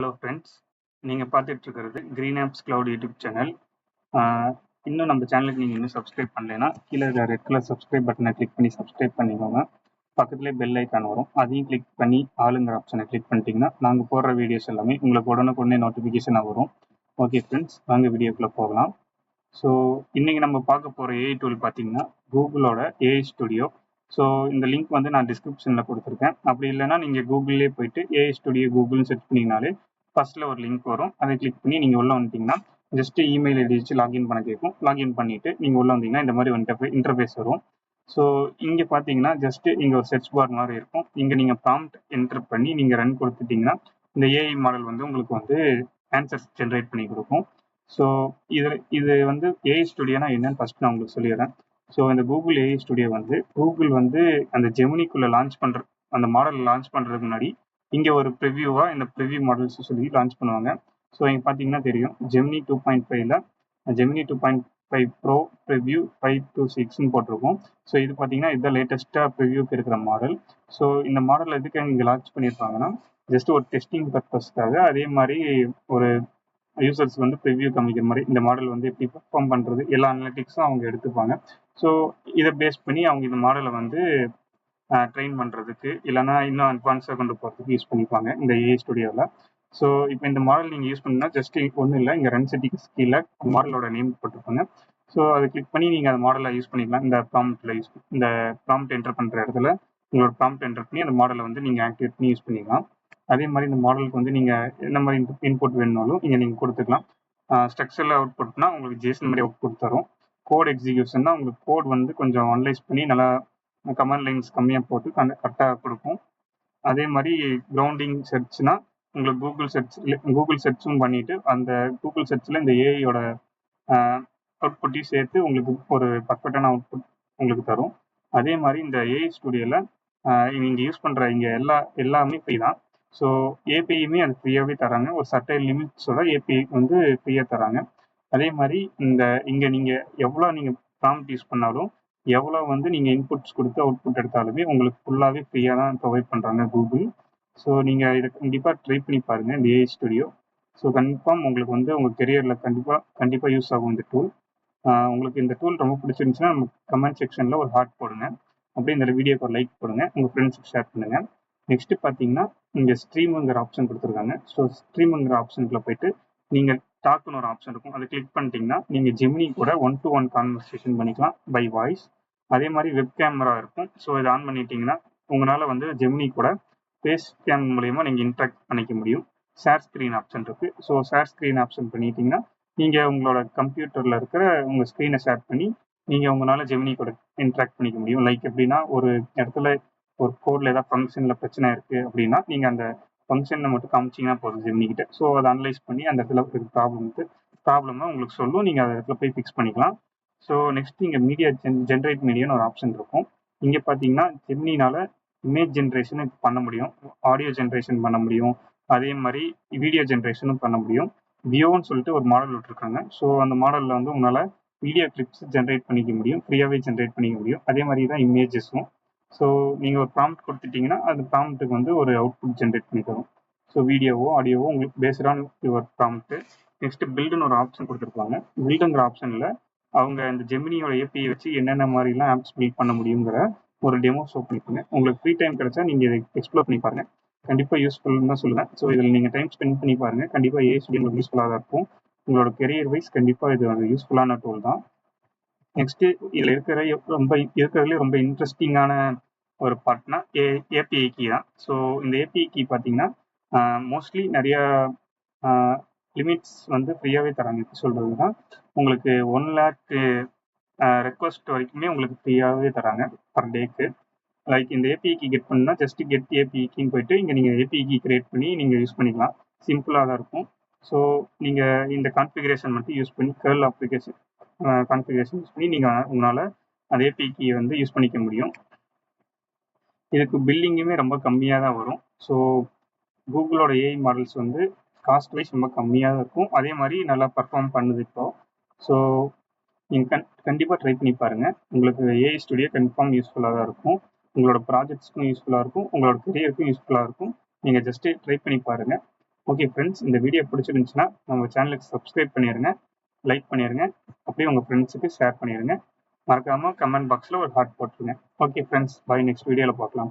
Hello friends, நீங்கள் பார்த்துட்டு இருக்கிறது green apps cloud YouTube channel. இன்னும் நம்ம சேனலுக்கு நீங்கள் இன்னும் சப்ஸ்கிரைப் பண்ணலைன்னா கீழே ரெட் கலர் சப்ஸ்கிரைப் பட்டனை கிளிக் பண்ணி சப்ஸ்கிரைப் பண்ணிக்கோங்க. பக்கத்துலேயே பெல் ஐக்கான் வரும், அதையும் கிளிக் பண்ணி ஆளுங்கிற ஆப்ஷனை கிளிக் பண்ணிட்டீங்கன்னா நாங்கள் போடுற வீடியோஸ் எல்லாமே உங்களுக்கு உடனுக்குடனே நோட்டிஃபிகேஷனாக வரும். ஓகே ஃப்ரெண்ட்ஸ், வாங்க வீடியோக்குள்ளே போகலாம். ஸோ இன்றைக்கி நம்ம பார்க்க போகிற ஏஐ டூல் பார்த்தீங்கன்னா கூகுளோட ஏஐ ஸ்டுடியோ. ஸோ இந்த லிங்க் வந்து நான் டிஸ்கிரிப்ஷனில் கொடுத்துருக்கேன். அப்படி இல்லைனா நீங்கள் கூகுள்லேயே போயிட்டு ஏஐ ஸ்டுடியோ கூகுள்னு சர்ச் பண்ணிங்கனாலே ஃபர்ஸ்ட்டில் ஒரு லிங்க் வரும். அதை கிளிக் பண்ணி நீங்கள் உள்ளே வந்துட்டிங்கன்னா ஜஸ்ட்டு இமெயில் ஐடி வச்சு லாகின் பண்ண கேட்கும். லாகின் பண்ணிவிட்டு நீங்கள் உள்ளே வந்தீங்கன்னா இந்த மாதிரி வந்துட்டு இன்டர்ஃபேஸ் வரும். ஸோ இங்கே பார்த்தீங்கன்னா ஜஸ்ட்டு இங்கே ஒரு சர்ச் பார் மாதிரி இருக்கும். இங்கே நீங்கள் ப்ராம்ப்ட் என்டர் பண்ணி நீங்கள் ரன் கொடுத்துட்டிங்கன்னா இந்த ஏஐ மாடல் வந்து உங்களுக்கு வந்து ஆன்சர்ஸ் ஜென்ரேட் பண்ணி கொடுக்கும். ஸோ இது வந்து ஏஐ ஸ்டுடியோனா என்னன்னு ஃபர்ஸ்ட் நான் உங்களுக்கு சொல்லிடுறேன். ஸோ இந்த கூகுள் ஏஐ ஸ்டுடியோ வந்து கூகுள் வந்து அந்த ஜெமினிக்குள்ளே லான்ச் பண்ணுற அந்த மாடல் லான்ச் பண்ணுறதுக்கு முன்னாடி இங்கே ஒரு ப்ரிவியூவாக இந்த ப்ரிவியூ மாடல்ஸ் சொல்லி லான்ச் பண்ணுவாங்க. ஸோ இங்கே பார்த்தீங்கன்னா தெரியும், ஜெமினி 2.5ல ஜெமினி 2.5 ப்ரோ ப்ரிவியூ 526ன்னு போட்டிருக்கோம். ஸோ இது பார்த்தீங்கன்னா இதுதான் லேட்டஸ்ட்டாக ப்ரிவியூக்கு இருக்கிற மாடல். ஸோ இந்த மாடல் எதுக்கு இங்கே லான்ச் பண்ணியிருப்பாங்கன்னா ஜஸ்ட் ஒரு டெஸ்டிங் பர்பஸ்க்காக, அதே மாதிரி ஒரு யூசர்ஸ் வந்து ப்ரிவியூ காமிக்கிற மாதிரி இந்த மாடல் வந்து எப்படி பெர்ஃபார்ம் பண்ணுறது எல்லா அனலிட்டிக்ஸும் அவங்க எடுத்துப்பாங்க. ஸோ இதை பேஸ் பண்ணி அவங்க இந்த மாடலை வந்து ட்ரெயின் பண்ணுறதுக்கு இல்லைனா இன்னும் அட்வான்ஸாக கொண்டு போகிறதுக்கு யூஸ் பண்ணிப்பாங்க இந்த ஏஐ ஸ்டுடியோவில். ஸோ இப்போ இந்த மாடல் நீங்கள் யூஸ் பண்ணால் ஜஸ்ட் ஒன்றும் இல்லை, இங்கே ரன் செட்டிங்ஸ் கீழே மாடலோட நேம் போட்டிருப்பாங்க. ஸோ அதை கிளிக் பண்ணி நீங்கள் அந்த மாடலை யூஸ் பண்ணிக்கலாம். இந்த ப்ராம்ப்ட் என்டர் பண்ணுற இடத்துல உங்களோட ப்ராம்ப்ட் என்டர் பண்ணி அந்த மாடலை வந்து நீங்கள் ஆக்டிவேட் பண்ணி யூஸ் பண்ணிக்கலாம். அதே மாதிரி இந்த மாடலுக்கு வந்து நீங்கள் என்ன மாதிரி இன்புட் வேணுனாலும் இங்கே நீங்கள் கொடுத்துக்கலாம். ஸ்ட்ரக்சரில் அவுட்புட்னா உங்களுக்கு ஜேசன் மாதிரி அவுட்புட் தரும். கோட் எக்ஸிக்யூஷன்னா உங்களுக்கு கோட் வந்து கொஞ்சம் அனலைஸ் பண்ணி நல்லா கமாண்ட் லைன்ஸ் கம்மியாக போட்டு கரெக்டாக கொடுக்கும். அதே மாதிரி கிரவுண்டிங் சர்ச்னா உங்களுக்கு கூகுள் சர்ச்சும் பண்ணிவிட்டு அந்த கூகுள் சர்ச்சில் இந்த ஏஐயோட அவுட்புட்டையும் சேர்த்து உங்களுக்கு ஒரு பர்ஃபெக்டான அவுட்புட் உங்களுக்கு தரும். அதே மாதிரி இந்த ஏஐ ஸ்டுடியோவில் நீங்கள் யூஸ் பண்ணுற இங்கே எல்லாமே ஃப்ரீ தான். ஸோ ஏபிஐயுமே அது ஃப்ரீயாகவே தராங்க. ஒரு சர்டைன் லிமிட்ஸோட ஏபிஐ வந்து ஃப்ரீயாக தராங்க. அதே மாதிரி இங்கே நீங்கள் எவ்வளோ நீங்கள் ப்ராம்ப்ட் யூஸ் பண்ணாலும் எவ்வளோ வந்து நீங்கள் இன்புட்ஸ் கொடுத்து அவுட்புட் எடுத்தாலுமே உங்களுக்கு ஃபுல்லாகவே ஃப்ரீயாக தான் ப்ரொவைட் பண்ணுறாங்க கூகுள். ஸோ நீங்கள் இதை கண்டிப்பாக ட்ரை பண்ணி பாருங்கள் இந்த ஏஐ ஸ்டுடியோ. ஸோ கன்ஃபார்ம் உங்களுக்கு வந்து உங்கள் கெரியரில் கண்டிப்பாக யூஸ் ஆகும் இந்த டூல். உங்களுக்கு இந்த டூல் ரொம்ப பிடிச்சிருந்துச்சுன்னா நம்ம கமெண்ட் செக்ஷனில் ஒரு ஹார்ட் போடுங்க. அப்படியே இந்த வீடியோக்கு ஒரு லைக் போடுங்க, உங்கள் ஃப்ரெண்ட்ஸுக்கு ஷேர் பண்ணுங்கள். நெக்ஸ்ட்டு பார்த்தீங்கன்னா இங்கே ஸ்ட்ரீமுங்கிற ஆப்ஷன் கொடுத்துருக்காங்க. ஸோ ஸ்ட்ரீமுங்கிற ஆப்ஷனுக்குள்ள போயிட்டு நீங்கள் டாக்னு ஒரு ஆப்ஷன் இருக்கும், அதை கிளிக் பண்ணிட்டீங்கன்னா நீங்கள் ஜெமினி கூட 1-to-1 கான்வர்சேஷன் பண்ணிக்கலாம் பை வாய்ஸ். அதே மாதிரி வெப் கேமரா இருக்கும். ஸோ இதை ஆன் பண்ணிட்டீங்கன்னா உங்களால் வந்து ஜெமினி கூட ஃபேஸ் கேம் மூலயமா நீங்கள் இன்ட்ராக்ட் பண்ணிக்க முடியும். ஷேர் ஸ்க்ரீன் ஆப்ஷன் இருக்குது. ஸோ ஷேர் ஸ்க்ரீன் ஆப்ஷன் பண்ணிட்டீங்கன்னா நீங்கள் உங்களோட கம்ப்யூட்டரில் இருக்கிற உங்கள் ஸ்க்ரீனை ஷேர் பண்ணி நீங்கள் உங்களால் ஜெமினி கூட இன்ட்ராக்ட் பண்ணிக்க முடியும். லைக் எப்படின்னா ஒரு இடத்துல ஒரு கோடில் ஏதாவது ஃபங்க்ஷனில் பிரச்சனை இருக்குது அப்படின்னா நீங்கள் அந்த ஃபங்க்ஷனை மட்டும் காமிச்சிங்கன்னா போதும் ஜெமினிக்கிட்ட. ஸோ அதை அனலைஸ் பண்ணி அந்த இடத்துல இருக்கிற ப்ராப்ளமை உங்களுக்கு சொல்லும், நீங்கள் அந்த இடத்துல போய் ஃபிக்ஸ் பண்ணிக்கலாம். ஸோ நெக்ஸ்ட் இங்கே மீடியா ஜென்ரேட் மீடியான்னு ஒரு ஆப்ஷன் இருக்கும். இங்கே பார்த்தீங்கன்னா ஜெமினினால் இமேஜ் ஜென்ரேஷன் பண்ண முடியும், ஆடியோ ஜென்ரேஷன் பண்ண முடியும், அதே மாதிரி வீடியோ ஜென்ரேஷனும் பண்ண முடியும். வியோன்னு சொல்லிட்டு ஒரு மாடல் விட்டுருக்காங்க. ஸோ அந்த மாடலில் வந்து உங்களால் வீடியோ கிளிப்ஸ் ஜென்ரேட் பண்ணிக்க முடியும், ஃப்ரீயாகவே ஜென்ரேட் பண்ணிக்க முடியும். அதே மாதிரி தான் இமேஜஸும். ஸோ நீங்கள் ஒரு ப்ராம்ப்ட் கொடுத்துட்டிங்கன்னா அந்த ப்ராம்ப்ட்டுக்கு வந்து ஒரு அவுட்புட் ஜென்ரேட் பண்ணி தரும். ஸோ வீடியோவோ ஆடியோவோ உங்களுக்கு பேஸ்டான யுவர் ப்ராம்ப்ட்டு. நெக்ஸ்ட்டு பில்டுன்னு ஒரு ஆப்ஷன் கொடுத்துருப்பாங்க. பில்டுங்கிற ஆப்ஷனில் அவங்க இந்த ஜெமினியோட ஏபிஐ வச்சு என்னென்ன மாதிரிலாம் ஆப்ஸ் பில்ட் பண்ண முடியுங்கிற ஒரு டெமோ ஷோ பண்ணிப்பாங்க. உங்களுக்கு ஃப்ரீ டைம் கிடைச்சா நீங்கள் இதை எக்ஸ்ப்ளோர் பண்ணி பாருங்கள். கண்டிப்பாக யூஸ்ஃபுல்னு தான் சொல்லுவேன். ஸோ இதில் நீங்கள் டைம் ஸ்பெண்ட் பண்ணி பாருங்கள். கண்டிப்பாக ஏஐ ஸ்டுடியோ உங்களுக்கு யூஸ்ஃபுல்லாக தான் இருக்கும். உங்களோட கெரியர் வைஸ் கண்டிப்பாக இது ஒரு யூஸ்ஃபுல்லான டூல் தான். நெக்ஸ்ட்டு இதில் இருக்கிறதுலே ரொம்ப இன்ட்ரெஸ்டிங்கான ஒரு பார்ட்னா ஏபிஐ கீ தான். ஸோ இந்த ஏபிஐ கீ பார்த்தீங்கன்னா மோஸ்ட்லி நிறையா லிமிட்ஸ் வந்து ஃப்ரீயாகவே தராங்க. எப்படி சொல்கிறதுனா உங்களுக்கு 1 lakh ரெக்வஸ்ட் வரைக்குமே உங்களுக்கு ஃப்ரீயாகவே தராங்க பர் டேக்கு. லைக் இந்த ஏபிஐ கீ கெட் பண்ணா ஜஸ்ட் கெட் ஏபிஐ கீன்னு போயிட்டு இங்கே நீங்கள் ஏபிஐ கீ கிரியேட் பண்ணி நீங்கள் யூஸ் பண்ணிக்கலாம். சிம்பிளாக தான் இருக்கும். ஸோ நீங்கள் இந்த கான்ஃபிகரேஷன் மட்டும் யூஸ் பண்ணி கர்ல் கான்ஃபிகரேஷன் யூஸ் பண்ணி நீங்கள் உங்களால் அந்த ஏபிஐ கீயை வந்து யூஸ் பண்ணிக்க முடியும். இதுக்கு பில்லிங்குமே ரொம்ப கம்மியாக தான் வரும். ஸோ கூகுளோட ஏஐ மாடல்ஸ் வந்து காஸ்ட் வைஸ் ரொம்ப கம்மியாக தான் இருக்கும். அதே மாதிரி நல்லா பர்ஃபார்ம் பண்ணுது இப்போ. ஸோ நீங்கள் கண்டிப்பாக ட்ரை பண்ணி பாருங்கள். உங்களுக்கு ஏஐ ஸ்டுடியோ கன்ஃபார்ம் யூஸ்ஃபுல்லாக தான் இருக்கும். உங்களோட ப்ராஜெக்ட்ஸ்க்கும் யூஸ்ஃபுல்லாக இருக்கும், உங்களோட கெரியருக்கும் யூஸ்ஃபுல்லாக இருக்கும். நீங்கள் ஜஸ்ட்டு ட்ரை பண்ணி பாருங்கள். ஓகே ஃப்ரெண்ட்ஸ், இந்த வீடியோ பிடிச்சிருந்துச்சுன்னா நம்ம சேனலுக்கு சப்ஸ்கிரைப் பண்ணிடுங்க, லைக் பண்ணிடுங்க, அப்படியே உங்கள் ஃப்ரெண்ட்ஸுக்கு ஷேர் பண்ணிடுங்க. மறக்காமல் கமெண்ட் பாக்ஸில் ஒரு ஹார்ட் போட்டுருங்க. ஓகே ஃப்ரெண்ட்ஸ், பாய். நெக்ஸ்ட் வீடியோவில் பார்க்கலாம்.